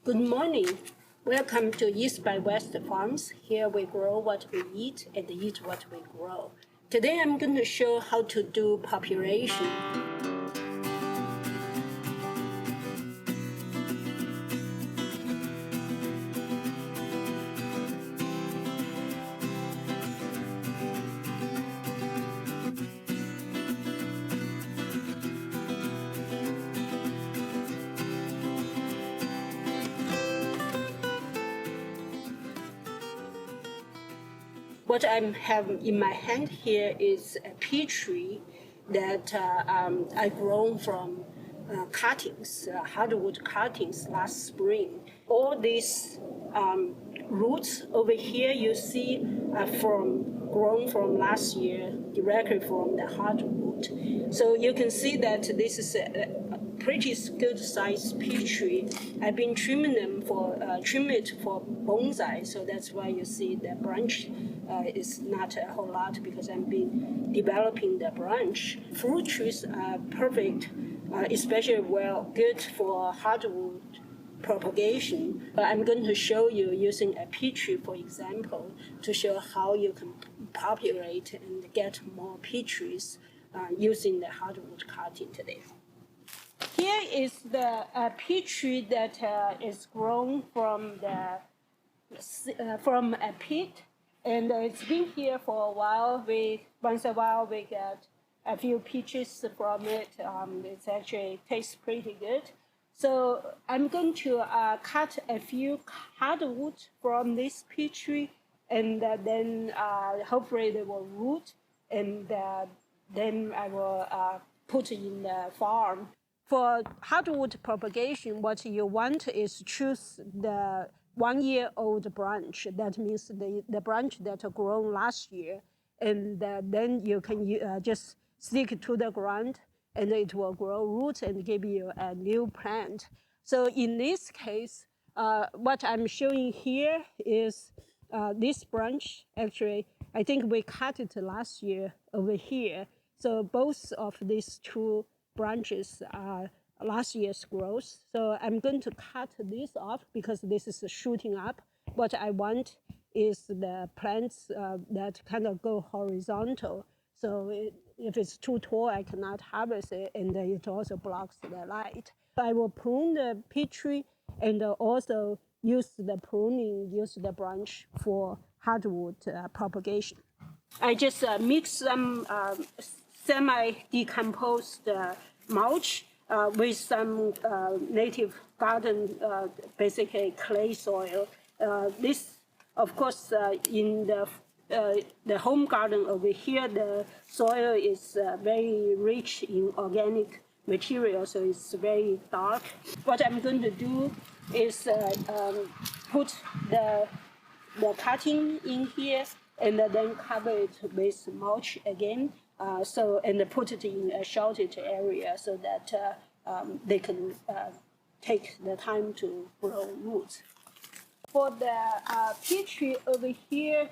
Good morning. Welcome to East by West Farms. Here we grow what we eat and eat what we grow. Today I'm going to show how to do population. What I have in my hand here is a pea tree that I grown from cuttings, hardwood cuttings last spring. All these roots over here you see are grown from last year, directly from the hardwood. So you can see that this is a pretty good sized pea tree. I've been trimming it for bonsai, so that's why you see the branch is not a whole lot because I've been developing the branch. Fruit trees are perfect, especially good for hardwood propagation. I'm going to show you using a pea tree, for example, to show how you can populate and get more pea trees using the hardwood cutting today. Here is the pea tree that is grown from a pit, and it's been here for a while. Once in a while we get a few peaches from it. It actually tastes pretty good. So I'm going to cut a few hardwood from this pea tree, and then hopefully they will root, and then I will put in the farm. For hardwood propagation, what you want is choose the 1-year-old branch. That means the branch that grown last year, and then you can just stick to the ground, and it will grow roots and give you a new plant. So in this case, what I'm showing here is this branch. Actually, I think we cut it last year over here. So both of these two branches are last year's growth. So I'm going to cut this off because this is shooting up. What I want is the plants that kind of go horizontal. So if it's too tall, I cannot harvest it, and it also blocks the light. I will prune the pea tree and also use the branch for hardwood propagation. I just mix some semi-decomposed mulch with some native garden, basically clay soil. This, of course, in the home garden over here, the soil is very rich in organic material, so it's very dark. What I'm going to do is put the cutting in here and then cover it with mulch again, and put it in a sheltered area so that they can take the time to grow roots. For the pea tree over here,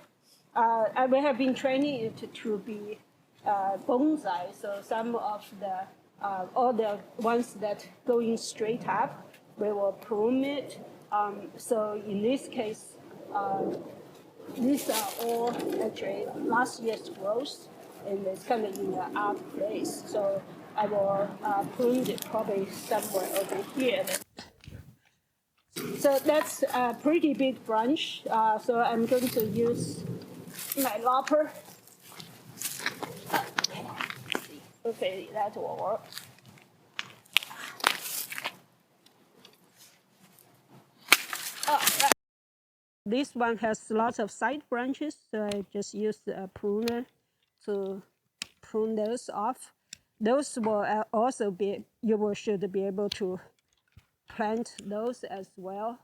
we have been training it to be bonsai. So some of all the ones that going straight up, we will prune it. So in this case, these are all actually last year's growth, and it's kind of in an odd place. So I will prune it probably somewhere over here. So that's a pretty big branch. So I'm going to use my lopper. Okay, that will work. This one has lots of side branches, so I just use a pruner to prune those off. Those will also should be able to plant those as well.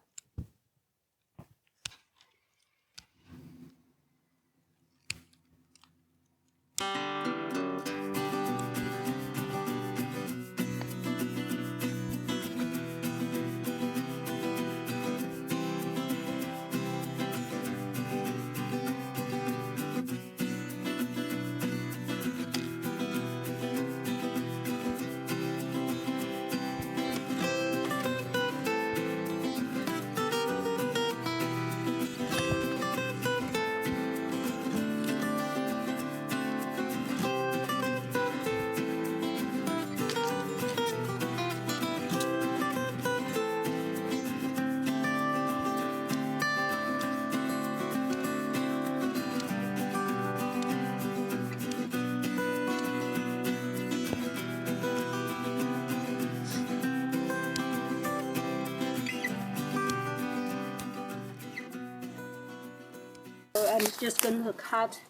So I'm just going to cut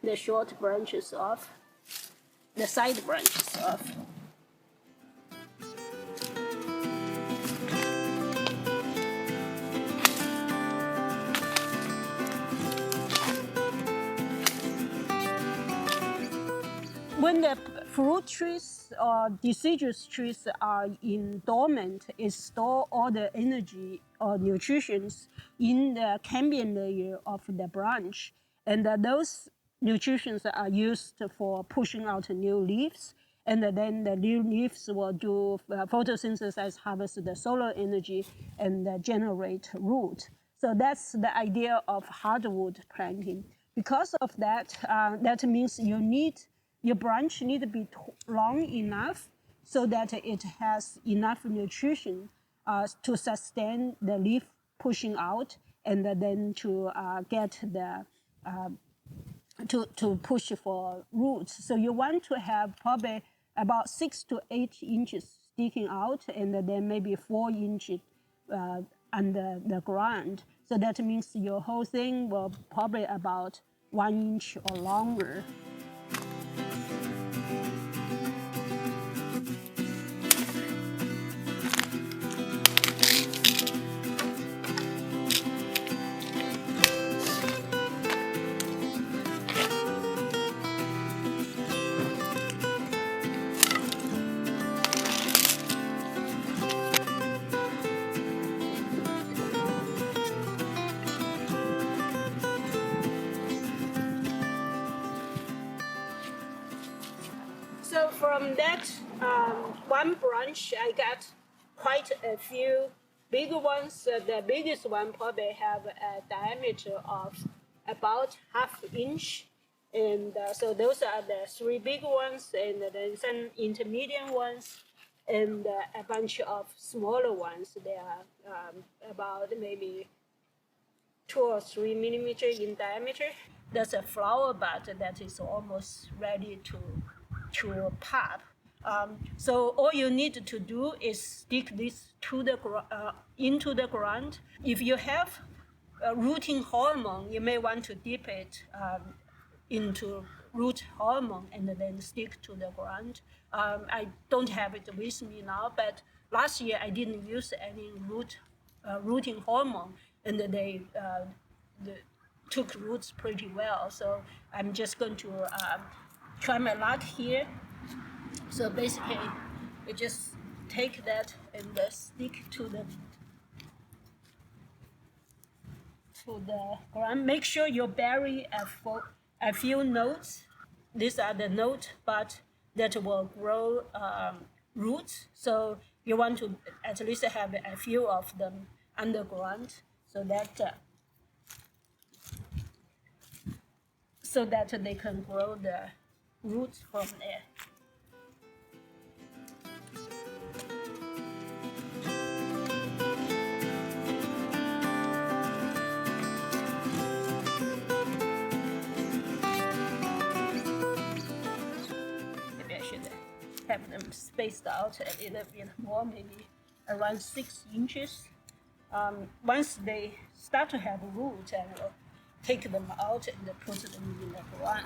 the short branches off, the side branches off. When the fruit trees or deciduous trees are in dormant, it store all the energy or nutrition in the cambium layer of the branch. And those nutrients are used for pushing out new leaves. And then the new leaves will do photosynthesis, harvest the solar energy, and generate root. So that's the idea of hardwood planting. Because of that, that means your branch need to be long enough so that it has enough nutrition to sustain the leaf pushing out, and then to get the to push for roots. So you want to have probably about 6 to 8 inches sticking out, and then maybe 4 inches under the ground. So that means your whole thing will probably about 1 inch or longer. So from that one branch, I got quite a few big ones. The biggest one probably have a diameter of about ½ inch. And so those are the 3 big ones, and then some intermediate ones, and a bunch of smaller ones. They are about maybe 2 or 3 millimeters in diameter. There's a flower bud that is almost ready to pop. So all you need to do is stick this to the into the ground. If you have rooting hormone, you may want to dip it into root hormone and then stick to the ground. I don't have it with me now, but last year I didn't use any rooting hormone, and they took roots pretty well. So I'm just going to try my luck here. So basically, you just take that and stick to the ground. Make sure you bury a few nodes. These are the node buds that will grow roots. So you want to at least have a few of them underground, so that they can grow the roots from there. Maybe I should have them spaced out a little bit more, maybe around 6 inches. Once they start to have roots, I will take them out and put them in the ground.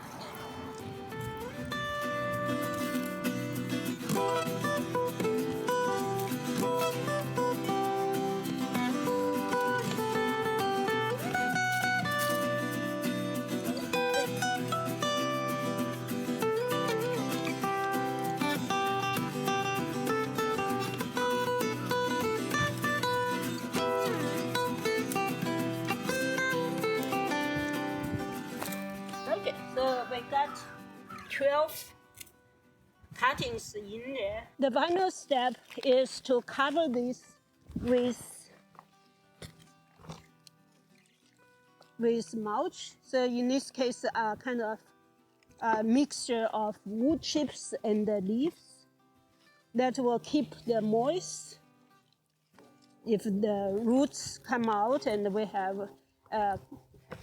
Okay, so we got 12 cuttings in there. The final step is to cover this with mulch. So in this case, kind of a mixture of wood chips and the leaves that will keep the moist. If the roots come out and we have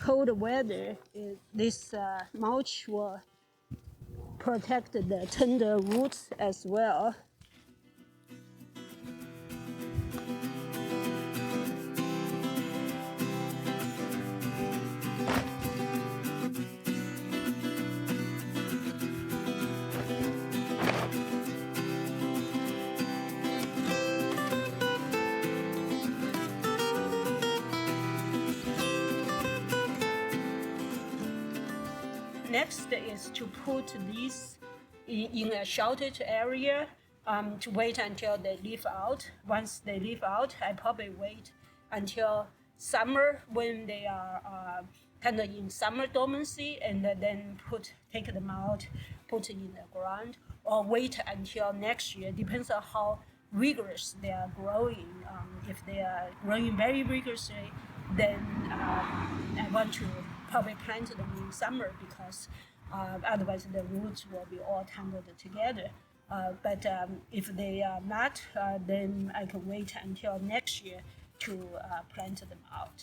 cold weather, this mulch will protect the tender roots as well. next is to put these in a sheltered area to wait until they leaf out. Once they leaf out, I probably wait until summer when they are kind of in summer dormancy, and then take them out, put in the ground, or wait until next year. Depends on how vigorous they are growing. If they are growing very vigorously, then I want to probably plant them in summer because otherwise the roots will be all tangled together. But if they are not, then I can wait until next year to plant them out.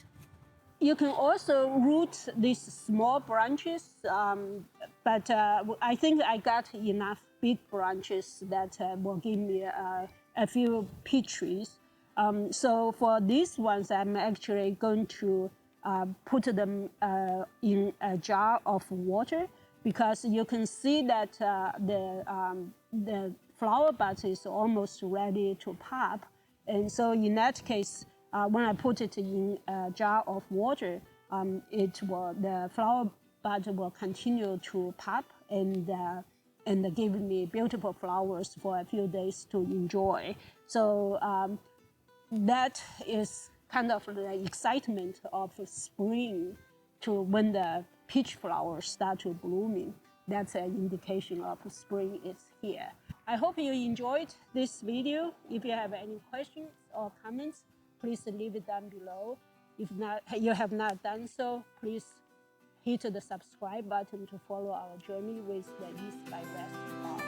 You can also root these small branches, but I think I got enough big branches that will give me a few peach trees. So for these ones, I'm actually going to put them in a jar of water, because you can see that the flower bud is almost ready to pop. And so in that case, when I put it in a jar of water, the flower bud will continue to pop and give me beautiful flowers for a few days to enjoy. So that is kind of the excitement of spring, to when the peach flowers start to blooming. That's an indication of spring is here. I hope you enjoyed this video. If you have any questions or comments, please leave it down below. If you have not done so, please hit the subscribe button to follow our journey with the East by West Farm.